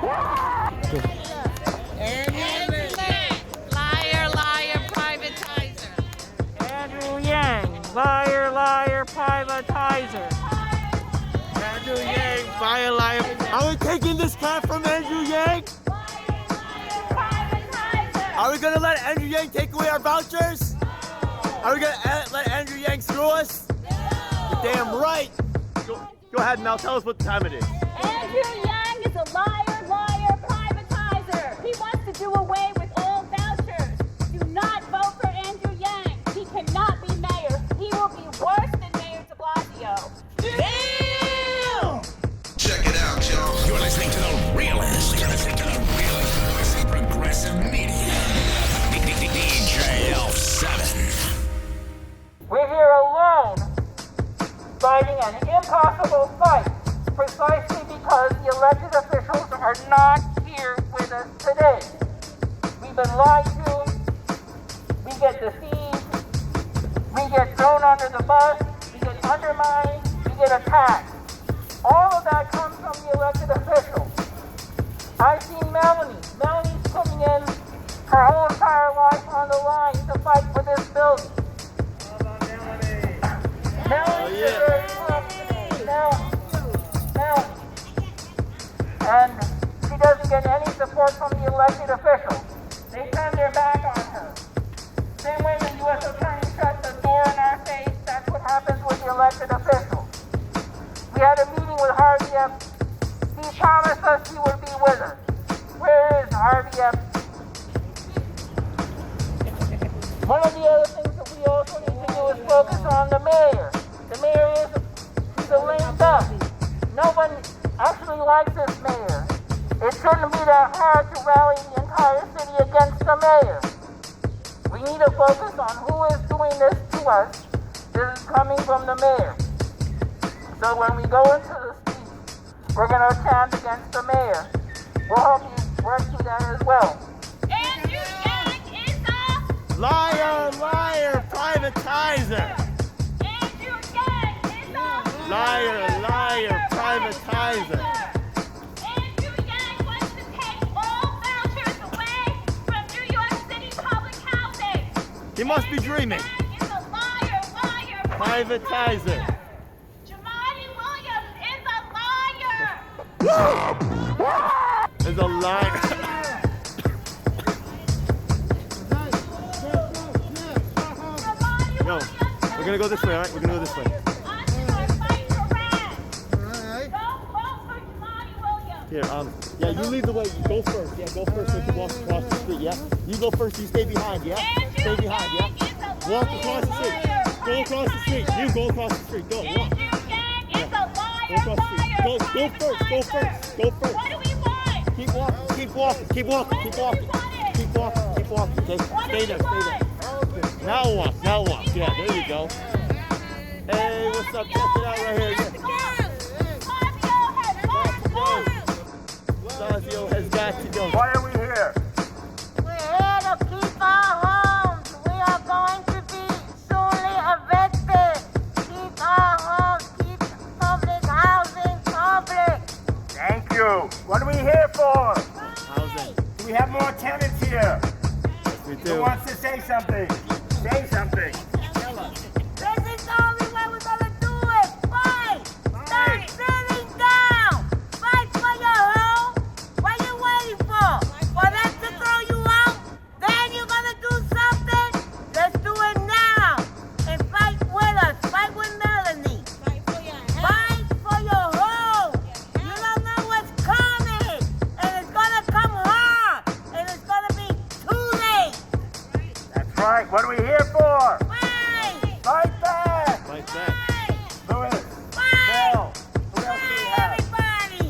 Andrew liar, liar, privatizer. Andrew Yang, liar, liar, privatizer. Andrew Yang, liar, liar. Are we taking this cat from Andrew Yang? Are we gonna let Andrew Yang take away our vouchers? Are we gonna let Andrew Yang screw us? You're damn right. Go ahead, Mel. Tell us what time it is. Andrew Yang is a liar, liar, privatizer. He wants to do away with all vouchers. Do not vote for Andrew Yang. He cannot be mayor. He will be worse than Mayor de Blasio. Damn! Check it out, y'all. You're listening to the realest. You're listening to the realest voice in progressive media. DJ L7. We're here alone, fighting an impossible fight, precisely because the elected officials are not here with us today. We've been lied to, we get deceived, we get thrown under the bus, we get undermined, we get attacked. All of that comes from the elected officials. I've seen Melanie. Melanie's putting in her whole entire life on the line to fight for this building. Melanie is very tough. Melanie. And she doesn't get any support from the elected officials. They turn their back on her. Same way the U.S. Attorney shut the door in our face, that's what happens with the elected officials. We had a meeting with Harvey Epstein. He promised us he would be with us. Where is Harvey Epstein? One of the other things that we also need to do is focus on the mayor. The mayor is a lame duck. No one actually likes this mayor. It shouldn't be that hard to rally the entire city against the mayor. We need to focus on who is doing this to us. This is coming from the mayor. So when we go into the streets, we're going to chant against the mayor. We'll help you work through that as well. Andrew Yang is a Liar, liar, privatizer. Andrew Yang is a Liar, liar, privatizer. Andrew Yang wants to take all vouchers away from New York City public housing. He must be dreaming. Yang is a liar, liar, Privatizer. Jamani Williams is a liar. There's a liar. Jamani No, Williams. we're gonna go this way, all right? We're gonna go this way. I'm gonna fight for rent. Don't vote for Jamani Williams. Here, yeah, you lead the way. You go first. Yeah, go first so you can walk across the street, yeah? You go first, you stay behind, yeah? Stay behind, yeah? Walk across the street. Go across the street. You go across the street. Go, walk. Andrew Yang is a Go liar, across the street. Go first, go first, go first. What do we want? Keep walking, keep walking, keep walking, keep walking. Keep walking, keep walking, okay? Stay there, stay there. Now walk, yeah, there you go. Hey, what's up? Check it out right here. Blasio has got to go. Why are we here? We're here to keep our homes. We are going to be soonly evicted. Keep our homes, keep public housing public. Thank you. What are we here for? Housing. Do we have more tenants here? Yes, we Who do. wants to say something? Say something. This is the only way we're gonna do it. Fight! Start sitting down! Fight for your home! What are you waiting for? For them to throw you out? Then you're gonna do something? Let's do it now! And fight with us! Fight with Melanie! Fight for your home! You don't know what's coming! And it's gonna come hard! And it's gonna be too late! That's right. What are we here for? Fight! Fight back. Like that. Louis. Fight! Bill. Who else do we have? Everybody!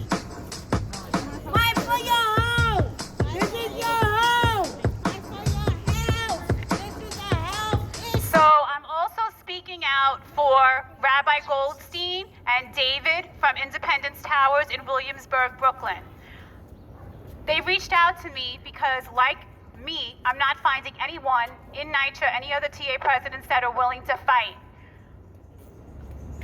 Fight for your home! This is your home! Fight for your health! This is a health issue! So I'm also speaking out for Rabbi Goldstein and David from Independence Towers in Williamsburg, Brooklyn. They reached out to me because, like me, I'm not finding anyone in NYCHA, any other TA presidents that are willing to fight.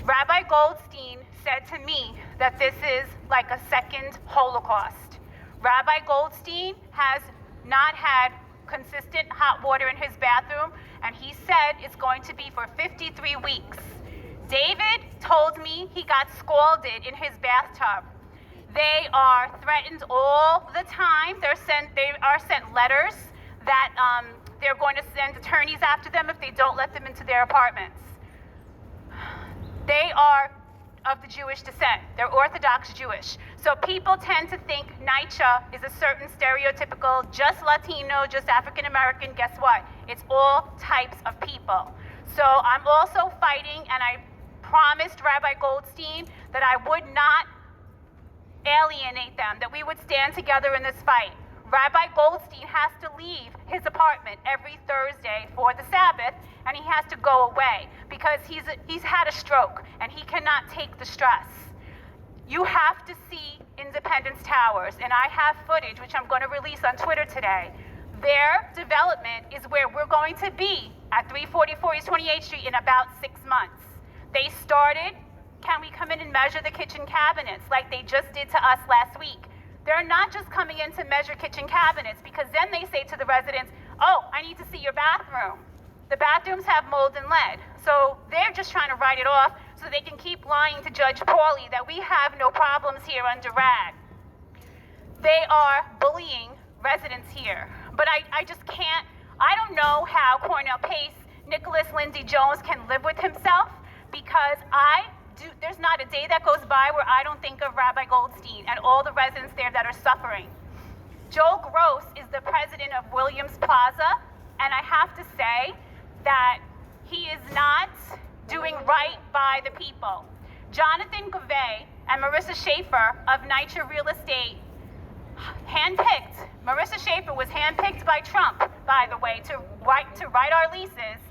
Rabbi Goldstein said to me that this is like a second Holocaust. Rabbi Goldstein has not had consistent hot water in his bathroom, and he said it's going to be for 53 weeks. David told me he got scalded in his bathtub. They are threatened all the time. They are sent letters that they're going to send attorneys after them if they don't let them into their apartments. They are of the Jewish descent. They're Orthodox Jewish. So people tend to think NYCHA is a certain stereotypical, just Latino, just African American. Guess what? It's all types of people. So I'm also fighting, and I promised Rabbi Goldstein that I would not alienate them, that we would stand together in this fight. Rabbi Goldstein has to leave his apartment every Thursday for the Sabbath, and he has to go away because he's had a stroke and he cannot take the stress. You have to see Independence Towers, and I have footage which I'm going to release on Twitter today. Their development is where we're going to be at 344 East 28th Street in about 6 months. They started, can we come in and measure the kitchen cabinets like they just did to us last week? They're not just coming in to measure kitchen cabinets, because then they say to the residents, oh, I need to see your bathroom. The bathrooms have mold and lead. So they're just trying to write it off so they can keep lying to Judge Pauly that we have no problems here under RAD. They are bullying residents here. But I just can't, I don't know how Cornell Pace, Nicholas Lindsay Jones can live with himself, because there's not a day that goes by where I don't think of Rabbi Goldstein and all the residents there that are suffering. Joe Gross is the president of Williams Plaza, and I have to say that he is not doing right by the people. Jonathan Gavay and Marissa Schaefer of NYCHA Real Estate, handpicked. Marissa Schaefer was handpicked by Trump, by the way, to write our leases.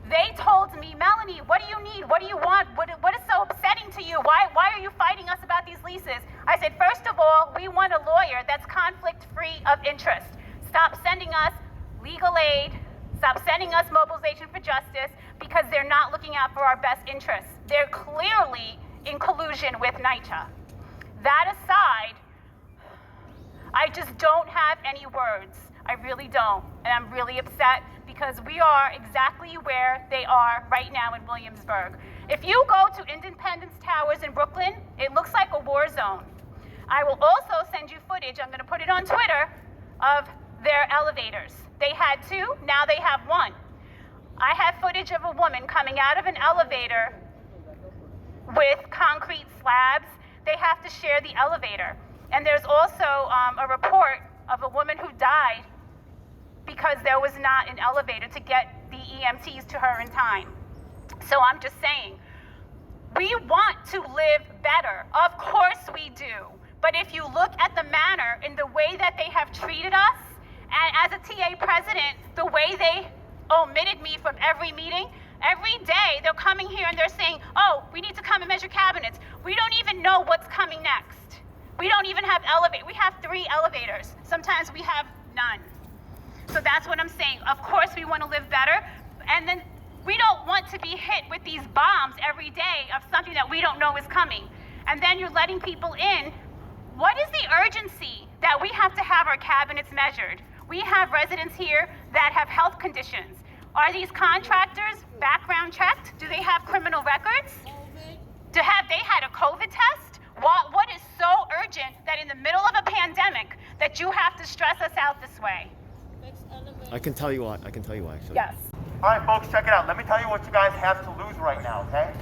They told me, Melanie, what do you need? What do you want? What is so upsetting to you? Why are you fighting us about these leases? I said, first of all, we want a lawyer that's conflict-free of interest. Stop sending us legal aid. Stop sending us mobilization for justice, because they're not looking out for our best interests. They're clearly in collusion with NYCHA. That aside, I just don't have any words. I really don't. And I'm really upset, because we are exactly where they are right now in Williamsburg. If you go to Independence Towers in Brooklyn, it looks like a war zone. I will also send you footage, I'm going to put it on Twitter, of their elevators. They had 2, now they have 1. I have footage of a woman coming out of an elevator with concrete slabs. They have to share the elevator. And there's also a report of a woman who died because there was not an elevator to get the EMTs to her in time. So I'm just saying, we want to live better. Of course we do. But if you look at the manner in the way that they have treated us, and as a TA president, the way they omitted me from every meeting, every day they're coming here and they're saying, oh, we need to come and measure cabinets. We don't even know what's coming next. We don't even have elevators. We have 3 elevators. Sometimes we have none. So that's what I'm saying. Of course we want to live better, and then we don't want to be hit with these bombs every day of something that we don't know is coming. And then you're letting people in. What is the urgency that we have to have our cabinets measured? We have residents here that have health conditions. Are these contractors background checked? Do they have criminal records? Have they had a COVID test? What is so urgent that in the middle of a pandemic that you have to stress us out this way? I can tell you why, actually. Yes. All right, folks, check it out. Let me tell you what you guys have to lose right now, okay?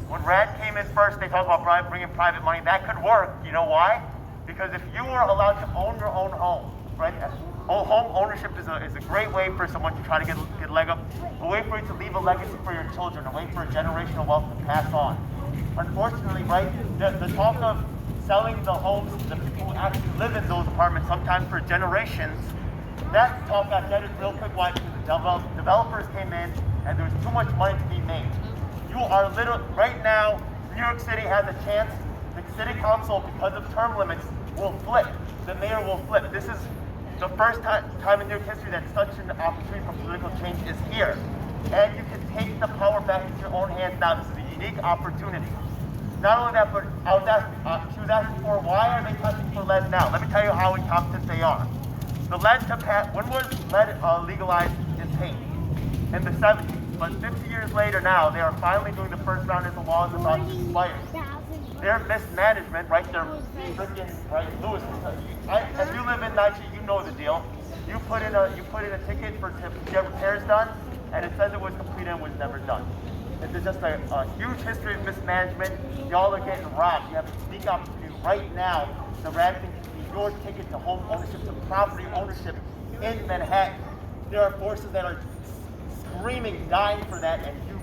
When RAD came in first, they talked about bringing private money. That could work. You know why? Because if you were allowed to own your own home, right? Home ownership is a great way for someone to try to get a leg up, a way for you to leave a legacy for your children, a way for generational wealth to pass on. Unfortunately, right, the talk of selling the homes to the people who actually live in those apartments, sometimes for generations, that talk got dead real quick. Why? Because the developers came in and there was too much money to be made. You are literally, right now, New York City has a chance. The city council, because of term limits, will flip. The mayor will flip. This is the first time in New York history that such an opportunity for political change is here. And you can take the power back into your own hands now. This is a unique opportunity. Not only that, but she was asking for why are they testing for lead now? Let me tell you how incompetent they are. The lead when was lead legalized in paint? In the 70s. But 50 years later now, they are finally doing the first round as the law is about to expire. Their mismanagement, right there, freaking, right, Lewis, if you live in Nigeria, you know the deal. You put in a ticket to get repairs done, and it says it was completed and was never done. There's just a huge history of mismanagement. Y'all are getting robbed. You have a sneak opportunity right now. The RAD thing can be your ticket to home ownership, to property ownership in Manhattan. There are forces that are screaming, dying for that, and you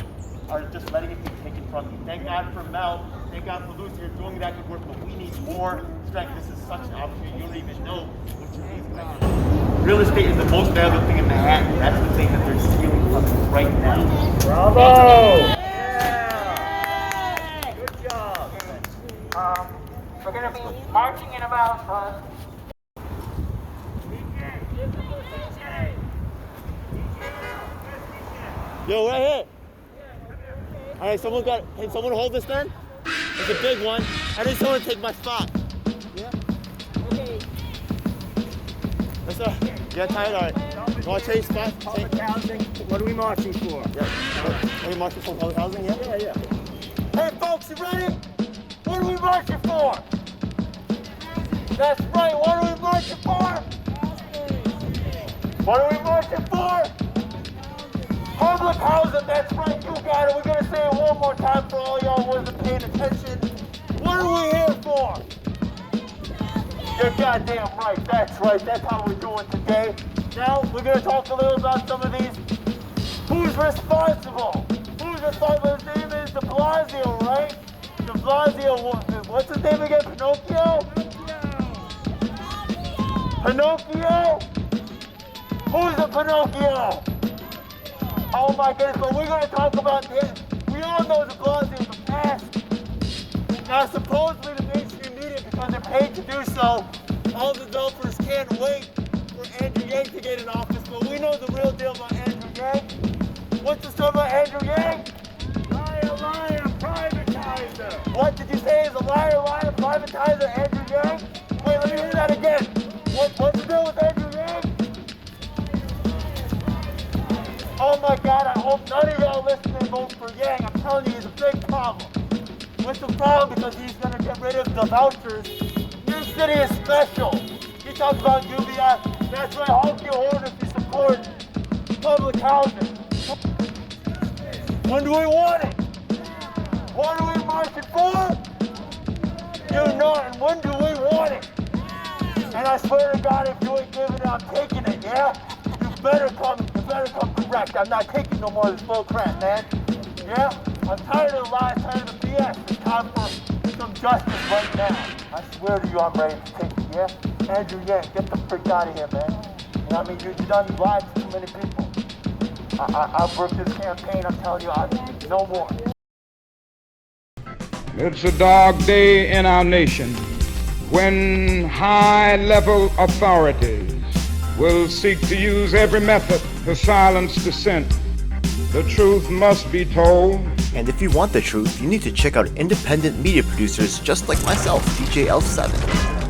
are just letting it be taken from you. Thank God for Mel. Thank God for Lucy. You're doing that good work, but we need more strength. This is such an opportunity. You don't even know what you're losing. Real estate is the most valuable thing in Manhattan. That's the thing that they're stealing from us right now. Bravo! Yeah! Good job. We're going to be marching in about... Yo, right here. All right, can someone hold this then? It's a big one. I need someone to take my spot. Yeah? Okay. Yes, sir. Yeah, tired? All right. You want to change spots? Public housing, what are we marching for? Yeah. Are you marching for public housing? Yeah? Yeah. Hey, folks, you ready? What are we marching for? That's right. What are we marching for? What are we marching for? Public housing, that's right, you got it. We're gonna say it one more time for all y'all who wasn't paying attention. What are we here for? You're goddamn right, that's right, that's how we're doing today. Now, we're gonna talk a little about some of these. Who's responsible? Who's responsible? His name is De Blasio, right? De Blasio, what's his name again? Pinocchio? Pinocchio? Who's the Pinocchio? Oh my goodness, but we're going to talk about this. We all know De Blasio is the past. Now supposedly the mainstream media, because they're paid to do so, all the developers can't wait for Andrew Yang to get in office, but we know the real deal about Andrew Yang. What's the story about Andrew Yang? Liar, privatizer. What did you say is a liar, privatizer, Andrew Yang? Wait, let me hear that again. What's the deal with Andrew Yang? Oh my God, I hope none of y'all listening vote for Yang. I'm telling you, he's a big problem. What's the problem? Because he's going to get rid of the vouchers. New City is special. He talks about UBI. That's right, honk your horn if you support public housing. When do we want it? What are we marching for? You're not, and when do we want it? And I swear to God, if you ain't giving it, I'm taking it, yeah? You better come correct. I'm not taking no more of this bull crap, man. Yeah? I'm tired of the lies, tired of the BS. It's time for some justice right now. I swear to you, I'm ready to take it, yeah? Andrew Yang, get the freak out of here, man. You know what I mean? You done lied to too many people. I've worked this campaign, I'm telling you, no more. It's a dark day in our nation when high-level authorities will seek to use every method to silence dissent. The truth must be told. And if you want the truth, you need to check out independent media producers just like myself, DJ L7.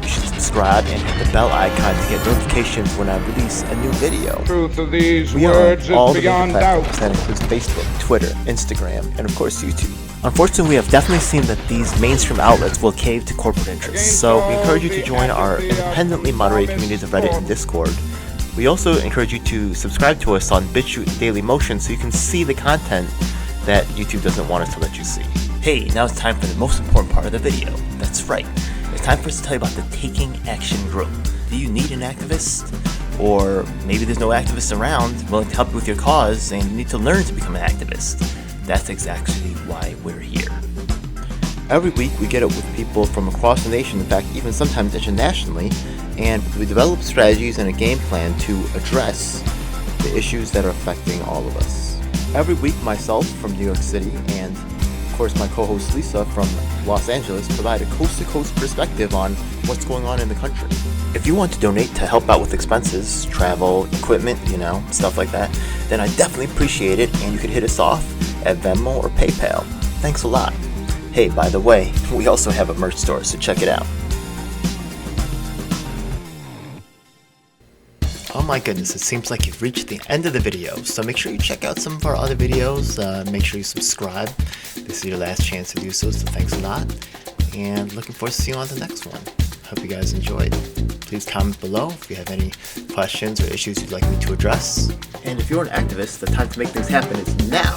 You should subscribe and hit the bell icon to get notifications when I release a new video. Truth of these We words are on all is the beyond major doubt. platforms. That includes Facebook, Twitter, Instagram, and of course YouTube. Unfortunately, we have definitely seen that these mainstream outlets will cave to corporate interests, so we encourage you to join our independently moderated communities of Reddit and Discord. We also encourage you to subscribe to us on BitChute and Dailymotion so you can see the content that YouTube doesn't want us to let you see. Hey, now it's time for the most important part of the video. That's right. It's time for us to tell you about the Taking Action Group. Do you need an activist? Or maybe there's no activists around willing to help you with your cause and you need to learn to become an activist. That's exactly why we're here. Every week we get up with people from across the nation, in fact even sometimes internationally, and we develop strategies and a game plan to address the issues that are affecting all of us. Every week myself from New York City and of course my co-host Lisa from Los Angeles provide a coast-to-coast perspective on what's going on in the country. If you want to donate to help out with expenses, travel, equipment, stuff like that, then I definitely appreciate it and you can hit us off at Venmo or PayPal. Thanks a lot. Hey, by the way, we also have a merch store, so check it out. Oh my goodness, it seems like you've reached the end of the video, so make sure you check out some of our other videos. Make sure you subscribe. This is your last chance to do so thanks a lot. And looking forward to seeing you on the next one. Hope you guys enjoyed. Please comment below if you have any questions or issues you'd like me to address. And if you're an activist, the time to make things happen is now.